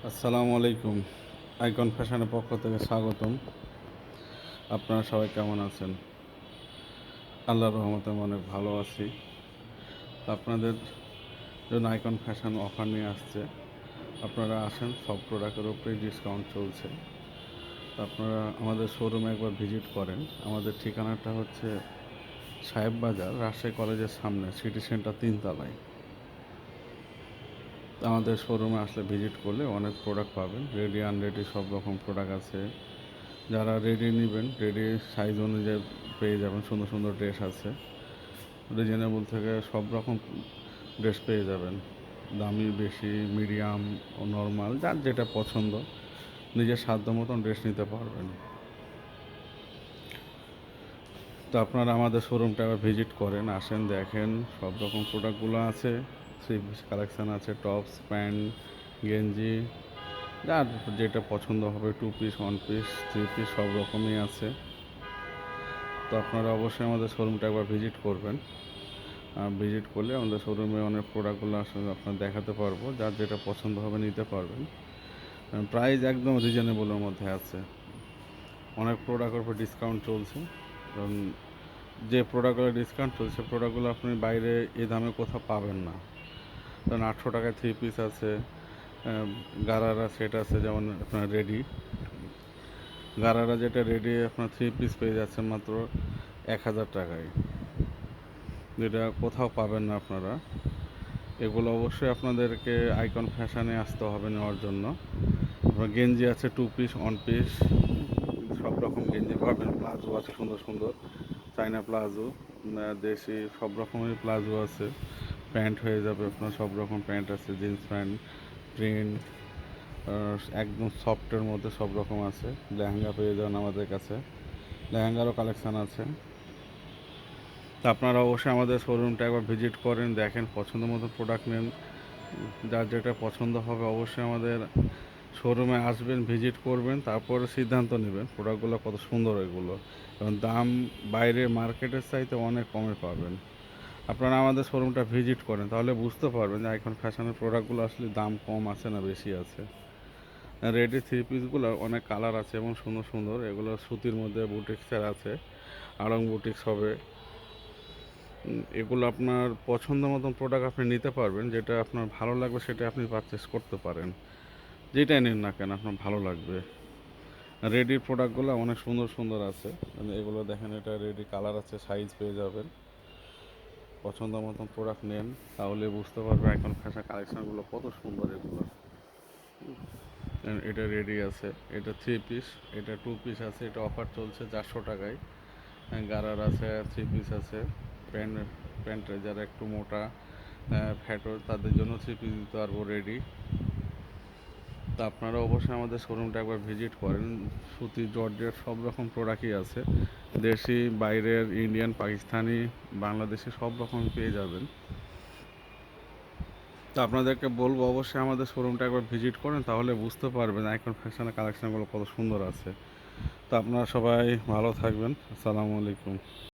আসসালামু আলাইকুম। আইকন ফ্যাশনের পক্ষ থেকে স্বাগতম। আপনারা সবাই কেমন আছেন? আল্লাহর রহমতে আমি অনেক ভালো আছি। তো আপনাদের জন্য আইকন ফ্যাশন অফার নিয়ে আসছে। আপনারা আসেন, সব প্রোডাক্টের উপরেই ডিসকাউন্ট চলছে। তো আপনারা আমাদের শোরুমে একবার ভিজিট করেন। আমাদের ঠিকানাটা হচ্ছে সাহেব বাজার, রাজশাহী কলেজের সামনে, সিটি সেন্টার 3 তলায়। তো আমাদের শোরুমে আসলে ভিজিট করলে অনেক প্রোডাক্ট পাবেন। রেডি আনরেডি সব রকম প্রোডাক্ট আছে। যারা রেডি নেবেন, রেডি সাইজ অনুযায়ী পেয়ে যাবেন। সুন্দর সুন্দর ড্রেস আছে, রিজনেবল থেকে সব রকম ড্রেস পেয়ে যাবেন। দামি, বেশি, মিডিয়াম ও নর্মাল, যার যেটা পছন্দ নিজের সাধ্য মতন ড্রেস নিতে পারবেন। তো আপনারা আমাদের শোরুমটা আবার ভিজিট করেন, আসেন, দেখেন। সব রকম প্রোডাক্টগুলো আছে। থ্রি পিস কালেকশান আছে, টপস, প্যান্ট, গেঞ্জি, যার যেটা পছন্দ হবে, two piece, one piece, three piece সব রকমই আছে। তো আপনারা অবশ্যই আমাদের শোরুমটা একবার ভিজিট করবেন। ভিজিট করলে আমাদের শোরুমে অনেক প্রোডাক্টগুলো আসলে আপনার দেখাতে পারবো, যার যেটা পছন্দ হবে নিতে পারবেন। প্রাইস একদম রিজনেবলের মধ্যে আছে। অনেক প্রোডাক্টের উপর ডিসকাউন্ট চলছে, কারণ যে প্রোডাক্টগুলো ডিসকাউন্ট চলছে প্রোডাক্টগুলো আপনি বাইরে এই দামে কোথাও পাবেন না। কারণ 800 টাকায় থ্রি পিস আছে, গারারা সেট আছে, যেমন আপনার রেডি গারারা, যেটা রেডি আপনার থ্রি পিস পেয়ে যাচ্ছেন মাত্র 1000 টাকায়, যেটা কোথাও পাবেন না আপনারা। এগুলো অবশ্যই আপনাদেরকে আইকন ফ্যাশনে আসতে হবে নেওয়ার জন্য। আপনার গেঞ্জি আছে, টু পিস, ওয়ান পিস, সব রকম গেঞ্জি পাবেন। প্লাজো আছে সুন্দর সুন্দর, চাইনা প্লাজো, দেশি, সব রকমের প্লাজো আছে। প্যান্ট হয়ে যাবে আপনার, সব রকম প্যান্ট আছে, জিন্স প্যান্ট, প্রিন্ট, একদম সফটের মধ্যে সব রকম আছে। লেহেঙ্গা পেয়ে যান আমাদের কাছে, লেহেঙ্গারও কালেকশান আছে। তা আপনারা অবশ্যই আমাদের শোরুমটা একবার ভিজিট করেন, দেখেন, পছন্দ মতো প্রোডাক্ট নেন। যার যেটা পছন্দ হবে অবশ্যই আমাদের শোরুমে আসবেন, ভিজিট করবেন, তারপরে সিদ্ধান্ত নেবেন প্রোডাক্টগুলো কত সুন্দর এগুলো। কারণ দাম বাইরে মার্কেটের চাইতে অনেক কমে পাবেন। আপনারা আমাদের শোরুমটা ভিজিট করেন, তাহলে বুঝতে পারবেন যে আইকন ফ্যাশনের প্রোডাক্টগুলো আসলে দাম কম আছে না বেশি আছে। রেডি থ্রি পিসগুলো অনেক কালার আছে এবং সুন্দর সুন্দর। এগুলো সুতির মধ্যে বুটিক্সের আছে, আড়ং বুটিক্স হবে। এগুলো আপনার পছন্দ মতন প্রোডাক্ট আপনি নিতে পারবেন, যেটা আপনার ভালো লাগবে সেটা আপনি পারচেস করতে পারেন। যেটাই নিন না কেন আপনার ভালো লাগবে। রেডির প্রোডাক্টগুলো অনেক সুন্দর সুন্দর আছে, মানে এগুলো দেখেন, এটা রেডি কালার আছে, সাইজ পেয়ে যাবেন। পছন্দ মতন প্রোডাক্ট নেন, তাহলে বুঝতে পারবে এখন ফ্যাশন কালেকশানগুলো কত সুন্দর এগুলো। এটা রেডি আছে, এটা থ্রি পিস, এটা টু পিস আছে, এটা অফার চলছে 400 টাকায়। গারার আছে, থ্রি পিস আছে, প্যান্ট প্যান্ট যারা একটু মোটা, ফ্যাটো, তাদের জন্য থ্রি পিস দিতে পারবো রেডি। তা আপনারা অবশ্যই আমাদের শোরুমটা একবার ভিজিট করেন। সুতি, জর্জেট সব রকম প্রোডাক্টই আছে, দেশি, বাইরের, ইন্ডিয়ান, পাকিস্তানি, বাংলাদেশি সব রকম পেয়ে যাবেন। তো আপনাদেরকে বলবো অবশ্যই আমাদের শোরুমটা একবার ভিজিট করেন, তাহলে বুঝতে পারবেন আইকন ফ্যাশনের কালেকশানগুলো কত সুন্দর আছে। তো আপনারা সবাই ভালো থাকবেন। আসসালামু আলাইকুম।